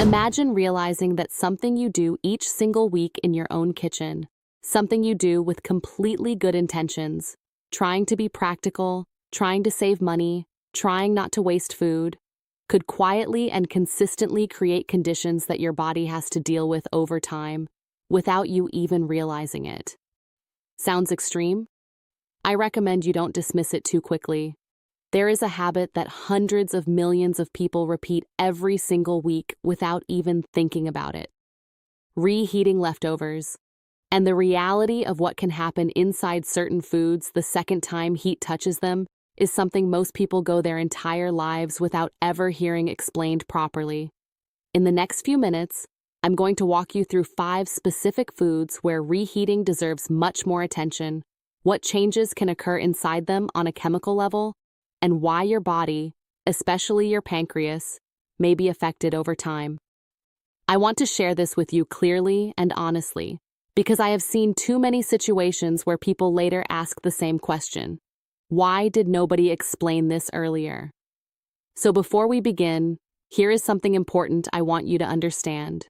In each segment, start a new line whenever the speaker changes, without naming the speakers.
Imagine realizing that something you do each single week in your own kitchen, something you do with completely good intentions, trying to be practical, trying to save money, trying not to waste food, could quietly and consistently create conditions that your body has to deal with over time, without you even realizing it. Sounds extreme? I recommend you don't dismiss it too quickly. There is a habit that hundreds of millions of people repeat every single week without even thinking about it. Reheating leftovers. And the reality of what can happen inside certain foods the second time heat touches them is something most people go their entire lives without ever hearing explained properly. In the next few minutes, I'm going to walk you through 5 specific foods where reheating deserves much more attention, what changes can occur inside them on a chemical level, and why your body, especially your pancreas, may be affected over time. I want to share this with you clearly and honestly, because I have seen too many situations where people later ask the same question. Why did nobody explain this earlier? So before we begin, here is something important I want you to understand.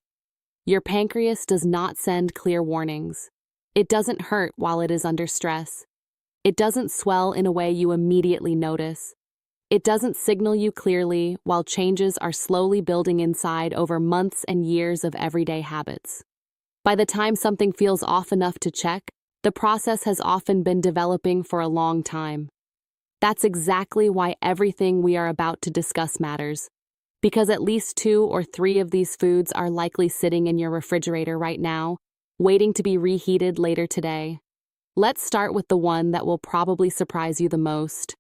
Your pancreas does not send clear warnings. It doesn't hurt while it is under stress. It doesn't swell in a way you immediately notice. It doesn't signal you clearly while changes are slowly building inside over months and years of everyday habits. By the time something feels off enough to check, the process has often been developing for a long time. That's exactly why everything we are about to discuss matters, because at least 2 or 3 of these foods are likely sitting in your refrigerator right now, waiting to be reheated later today. Let's start with the one that will probably surprise you the most.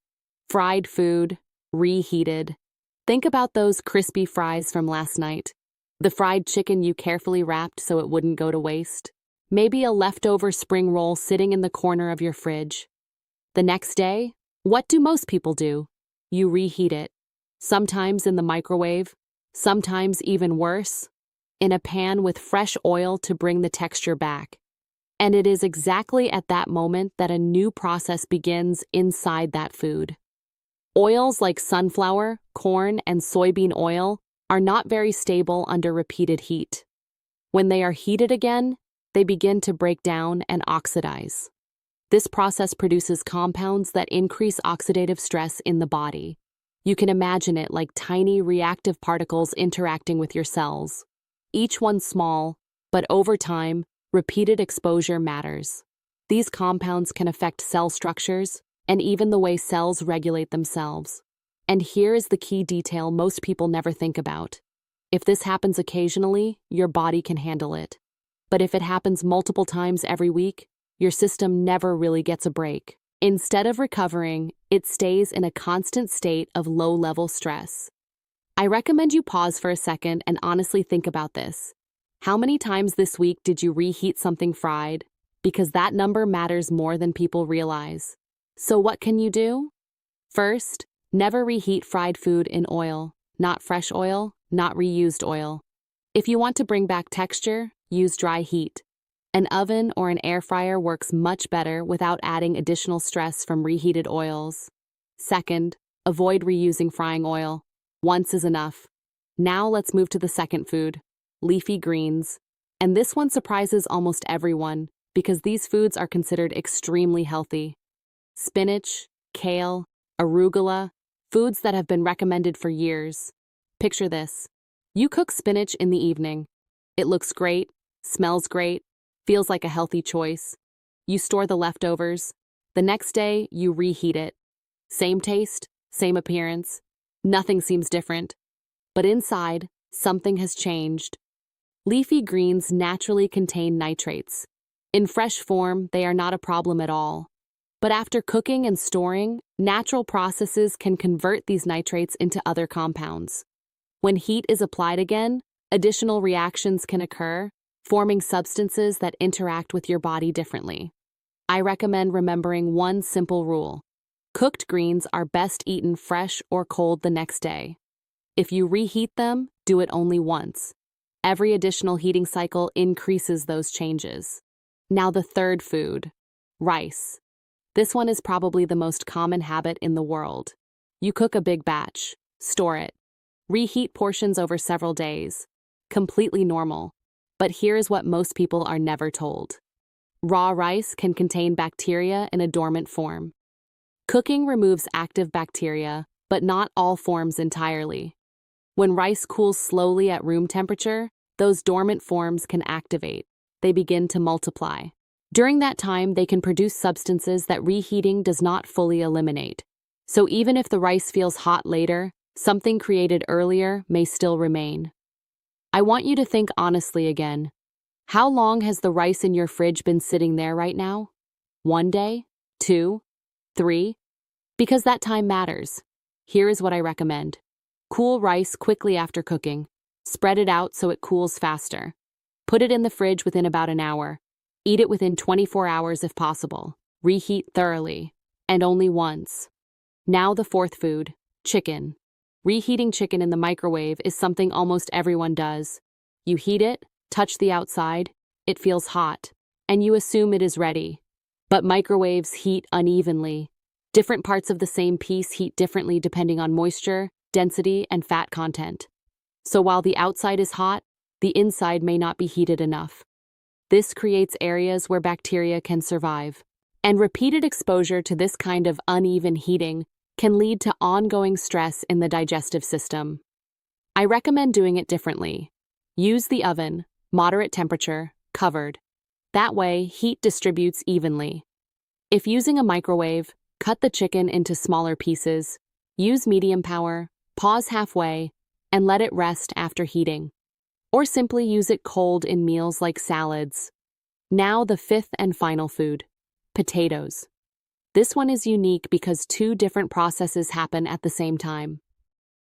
Fried food, reheated. Think about those crispy fries from last night. The fried chicken you carefully wrapped so it wouldn't go to waste. Maybe a leftover spring roll sitting in the corner of your fridge. The next day, what do most people do? You reheat it. Sometimes in the microwave, sometimes even worse, in a pan with fresh oil to bring the texture back. And it is exactly at that moment that a new process begins inside that food. Oils like sunflower, corn, and soybean oil are not very stable under repeated heat. When they are heated again, they begin to break down and oxidize. This process produces compounds that increase oxidative stress in the body. You can imagine it like tiny reactive particles interacting with your cells. Each one small, but over time, repeated exposure matters. These compounds can affect cell structures and even the way cells regulate themselves. And here is the key detail most people never think about. If this happens occasionally, your body can handle it. But if it happens multiple times every week, your system never really gets a break. Instead of recovering, it stays in a constant state of low-level stress. I recommend you pause for a second and honestly think about this. How many times this week did you reheat something fried? Because that number matters more than people realize. So what can you do? First, never reheat fried food in oil, not fresh oil, not reused oil. If you want to bring back texture, use dry heat. An oven or an air fryer works much better without adding additional stress from reheated oils. Second, avoid reusing frying oil. Once is enough. Now let's move to the second food. Leafy greens. And this one surprises almost everyone because these foods are considered extremely healthy. Spinach, kale, arugula, foods that have been recommended for years. Picture this. You cook spinach in the evening. It looks great, smells great, feels like a healthy choice. You store the leftovers. The next day, you reheat it. Same taste, same appearance. Nothing seems different. But inside, something has changed. Leafy greens naturally contain nitrates. In fresh form, they are not a problem at all. But after cooking and storing, natural processes can convert these nitrates into other compounds. When heat is applied again, additional reactions can occur, forming substances that interact with your body differently. I recommend remembering one simple rule. Cooked greens are best eaten fresh or cold the next day. If you reheat them, do it only once. Every additional heating cycle increases those changes. Now the third food, rice. This one is probably the most common habit in the world. You cook a big batch, store it, reheat portions over several days. completely normal. But here's what most people are never told. Raw rice can contain bacteria in a dormant form. Cooking removes active bacteria, but not all forms entirely. When rice cools slowly at room temperature, those dormant forms can activate. They begin to multiply. During that time, they can produce substances that reheating does not fully eliminate. So even if the rice feels hot later, something created earlier may still remain. I want you to think honestly again. How long has the rice in your fridge been sitting there right now? 1 day? 2? 3? Because that time matters. Here is what I recommend. Cool rice quickly after cooking. Spread it out so it cools faster. Put it in the fridge within about an hour. Eat it within 24 hours if possible. Reheat thoroughly. And only once. Now the fourth food, chicken. Reheating chicken in the microwave is something almost everyone does. You heat it, touch the outside, it feels hot, and you assume it is ready. But microwaves heat unevenly. Different parts of the same piece heat differently depending on moisture, density, and fat content. So while the outside is hot, the inside may not be heated enough. This creates areas where bacteria can survive. And repeated exposure to this kind of uneven heating can lead to ongoing stress in the digestive system. I recommend doing it differently. Use the oven, moderate temperature, covered. That way, heat distributes evenly. If using a microwave, cut the chicken into smaller pieces, use medium power, pause halfway, and let it rest after heating. Or simply use it cold in meals like salads. Now the fifth and final food, potatoes. This one is unique because two different processes happen at the same time.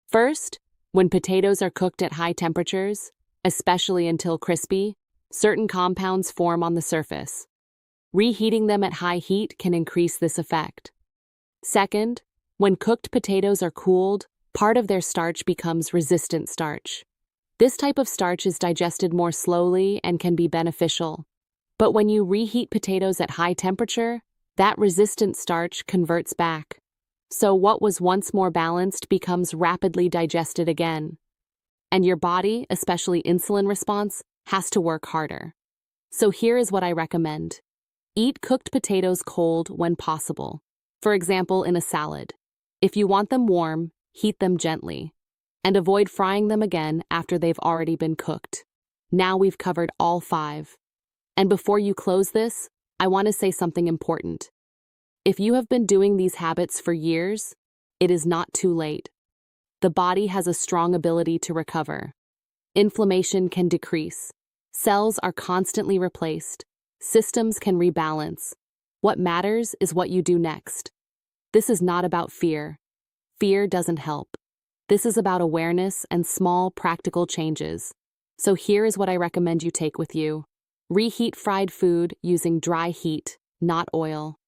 First, when potatoes are cooked at high temperatures, especially until crispy, certain compounds form on the surface. Reheating them at high heat can increase this effect. Second, when cooked potatoes are cooled, part of their starch becomes resistant starch. This type of starch is digested more slowly and can be beneficial. But when you reheat potatoes at high temperature, that resistant starch converts back. So what was once more balanced becomes rapidly digested again. And your body, especially insulin response, has to work harder. So here is what I recommend. Eat cooked potatoes cold when possible. For example, in a salad. If you want them warm, heat them gently. And avoid frying them again after they've already been cooked. Now we've covered all 5. And before you close this, I want to say something important. If you have been doing these habits for years, it is not too late. The body has a strong ability to recover. Inflammation can decrease. Cells are constantly replaced. Systems can rebalance. What matters is what you do next. This is not about fear. Fear doesn't help. This is about awareness and small, practical changes. So here is what I recommend you take with you. Reheat fried food using dry heat, not oil.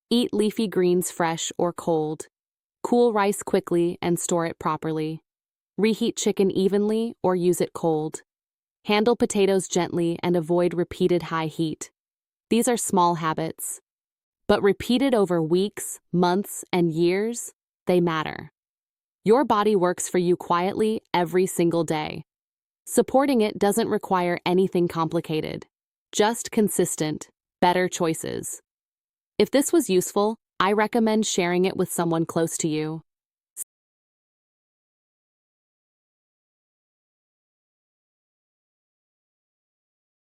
Eat leafy greens fresh or cold. Cool rice quickly and store it properly. Reheat chicken evenly or use it cold. Handle potatoes gently and avoid repeated high heat. These are small habits. But repeated over weeks, months, and years, they matter. Your body works for you quietly every single day. Supporting it doesn't require anything complicated. Just consistent, better choices. If this was useful, I recommend sharing it with someone close to you.